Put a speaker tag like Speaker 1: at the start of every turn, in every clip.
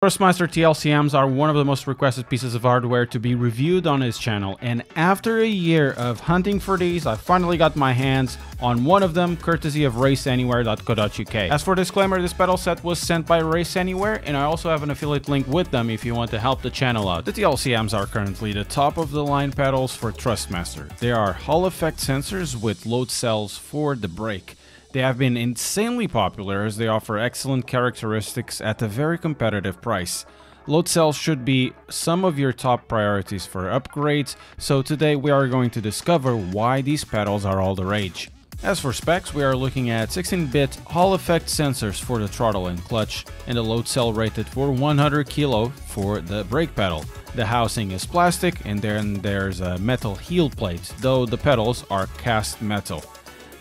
Speaker 1: Thrustmaster TLCMs are one of the most requested pieces of hardware to be reviewed on his channel, and after a year of hunting for these, I finally got my hands on one of them, courtesy of raceanywhere.co.uk. As for disclaimer, this pedal set was sent by Race Anywhere, and I also have an affiliate link with them if you want to help the channel out. The TLCMs are currently the top of the line pedals for Thrustmaster. They are Hall effect sensors with load cells for the brake. They have been insanely popular as they offer excellent characteristics at a very competitive price. Load cells should be some of your top priorities for upgrades, so today we are going to discover why these pedals are all the rage. As for specs, we are looking at 16-bit Hall effect sensors for the throttle and clutch, and a load cell rated for 100 kilo for the brake pedal. The housing is plastic, and then there's a metal heel plate, though the pedals are cast metal.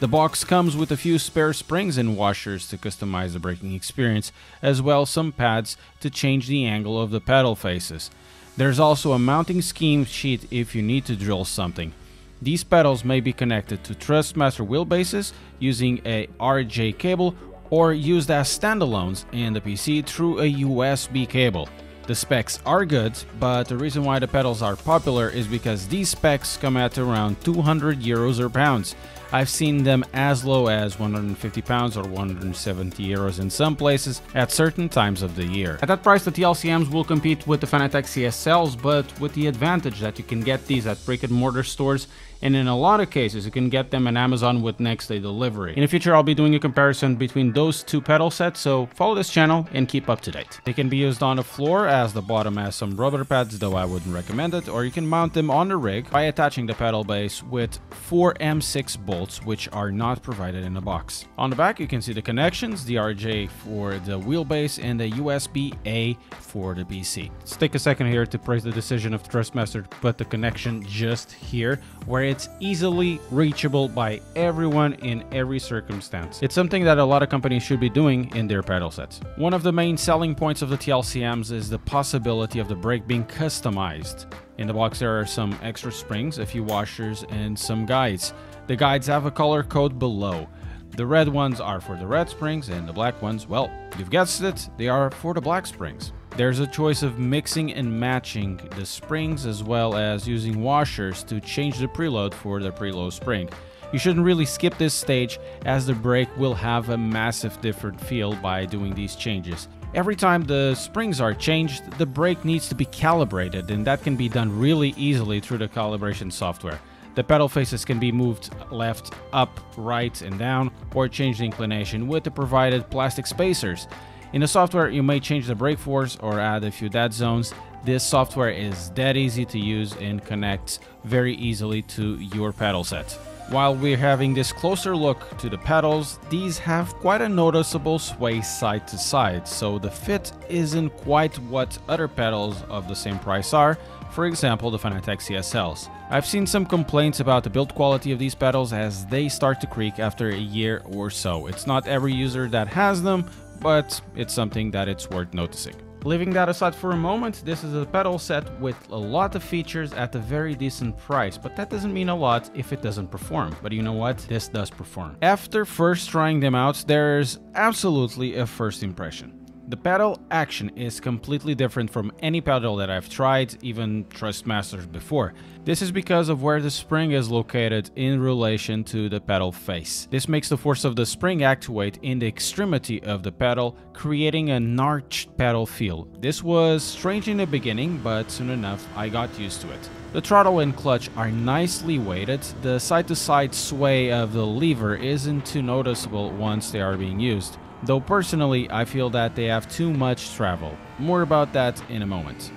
Speaker 1: The box comes with a few spare springs and washers to customize the braking experience, as well as some pads to change the angle of the pedal faces. There's also a mounting scheme sheet if you need to drill something. These pedals may be connected to Thrustmaster wheelbases using a RJ cable or used as standalones in the PC through a USB cable. The specs are good, but the reason why the pedals are popular is because these specs come at around 200 euros or pounds. I've seen them as low as 150 pounds or 170 euros in some places at certain times of the year. At that price, the TLCMs will compete with the Fanatec CSLs, but with the advantage that you can get these at brick-and-mortar stores, and in a lot of cases you can get them on Amazon with next-day delivery. In the future, I'll be doing a comparison between those two pedal sets, so follow this channel and keep up to date. They can be used on the floor, as the bottom has some rubber pads, though I wouldn't recommend it, or you can mount them on the rig by attaching the pedal base with 4 M6 bolts, which are not provided in the box. On the back, you can see the connections, the RJ for the wheelbase and the USB-A for the PC. Let's take a second here to praise the decision of Thrustmaster to put the connection just here, where it's easily reachable by everyone in every circumstance. It's something that a lot of companies should be doing in their pedal sets. One of the main selling points of the TLCMs is the possibility of the brake being customized. In the box there are some extra springs, a few washers, and some guides. The guides have a color code below. The red ones are for the red springs, and the black ones, well, you've guessed it, they are for the black springs. There's a choice of mixing and matching the springs, as well as using washers to change the preload for the preload spring. You shouldn't really skip this stage, as the brake will have a massive different feel by doing these changes. Every time the springs are changed, the brake needs to be calibrated, and that can be done really easily through the calibration software. The pedal faces can be moved left, up, right, and down, or change the inclination with the provided plastic spacers. In the software, you may change the brake force or add a few dead zones. This software is dead easy to use and connects very easily to your pedal set. While we're having this closer look to the pedals, these have quite a noticeable sway side to side, so the fit isn't quite what other pedals of the same price are, for example the Fanatec CSLs. I've seen some complaints about the build quality of these pedals as they start to creak after a year or so. It's not every user that has them, but it's something that it's worth noticing. Leaving that aside for a moment, this is a pedal set with a lot of features at a very decent price, but that doesn't mean a lot if it doesn't perform. But you know what? This does perform. After first trying them out, there's absolutely a first impression. The pedal action is completely different from any pedal that I've tried, even Thrustmasters before. This is because of where the spring is located in relation to the pedal face. This makes the force of the spring actuate in the extremity of the pedal, creating an arched pedal feel. This was strange in the beginning, but soon enough I got used to it. The throttle and clutch are nicely weighted. The side-to-side sway of the lever isn't too noticeable once they are being used, though personally I feel that they have too much travel. More about that in a moment.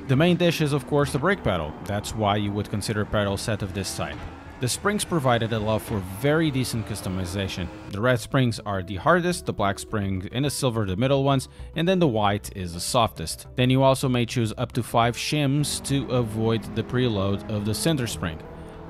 Speaker 1: The main dish is of course the brake pedal. That's why you would consider a pedal set of this type. The springs provided allow for very decent customization. The red springs are the hardest, the black spring and the silver the middle ones, and then the white is the softest. Then you also may choose up to 5 shims to avoid the preload of the center spring.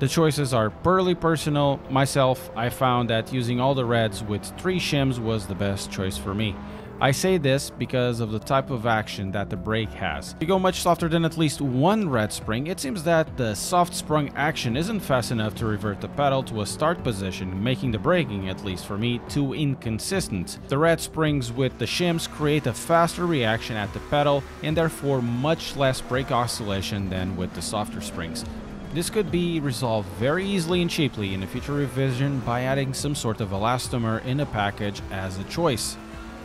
Speaker 1: The choices are purely personal. Myself, I found that using all the reds with 3 shims was the best choice for me. I say this because of the type of action that the brake has. If you go much softer than at least one red spring, it seems that the soft sprung action isn't fast enough to revert the pedal to a start position, making the braking, at least for me, too inconsistent. The red springs with the shims create a faster reaction at the pedal and therefore much less brake oscillation than with the softer springs. This could be resolved very easily and cheaply in a future revision by adding some sort of elastomer in a package as a choice.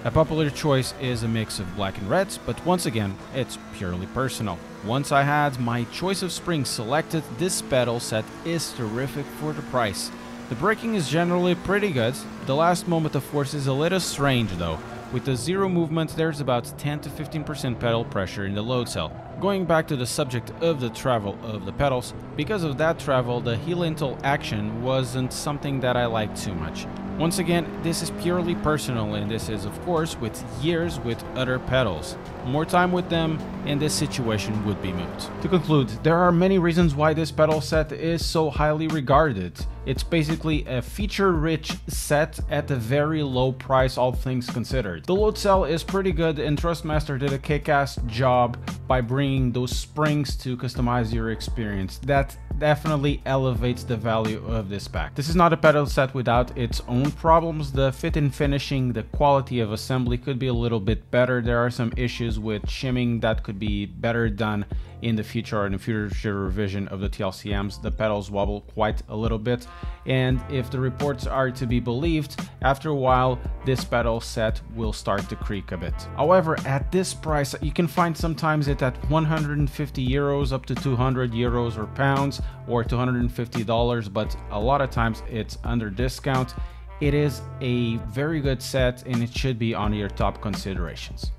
Speaker 1: A popular choice is a mix of black and reds, but once again, it's purely personal. Once I had my choice of springs selected, this pedal set is terrific for the price. The braking is generally pretty good. The last moment of force is a little strange though. With the zero movement, there's about 10 to 15% pedal pressure in the load cell. Going back to the subject of the travel of the pedals, because of that travel, the heel-into action wasn't something that I liked too much. Once again, this is purely personal, and this is of course with years with other pedals. More time with them and this situation would be moot. To conclude, there are many reasons why this pedal set is so highly regarded. It's basically a feature-rich set at a very low price, all things considered. The load cell is pretty good, and Thrustmaster did a kick-ass job by bringing those springs to customize your experience. That definitely elevates the value of this pack. This is not a pedal set without its own problems. The fit and finishing, the quality of assembly could be a little bit better. There are some issues with shimming that could be better done in the future or in a future revision of the TLCMs. The pedals wobble quite a little bit, and if the reports are to be believed, after a while this pedal set will start to creak a bit. However, at this price you can find sometimes it at 150 euros up to 200 euros or pounds, or $250, but a lot of times it's under discount. It is a very good set and it should be on your top considerations.